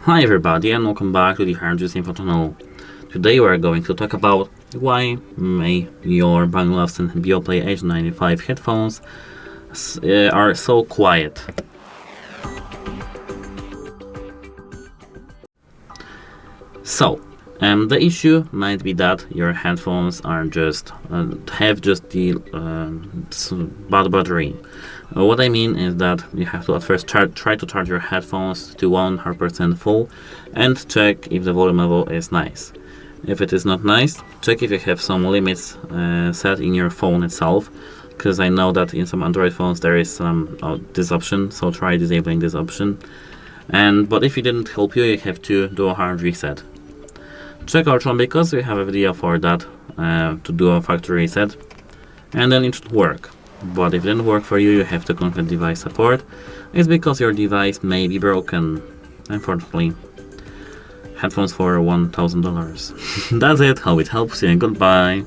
Hi everybody and welcome back to the HardReset.Info channel. Today we are going to talk about why your BANG OLUFSEN Beoplay H95 headphones are so quiet. So, the issue might be that your headphones are have the bad battery. What I mean is that you have to at first try to charge your headphones to 100% full and check if the volume level is nice. If it is not nice, check if you have some limits set in your phone itself, because I know that in some Android phones there is this option, so try disabling this option. But if it didn't help you, you have to do a hard reset. Check our channel because we have a video for that, to do a factory reset, and then it should work. But if it didn't work for you, you have to contact device support. It's because your device may be broken. Unfortunately, headphones for $1,000. That's it, hope it helps you and goodbye.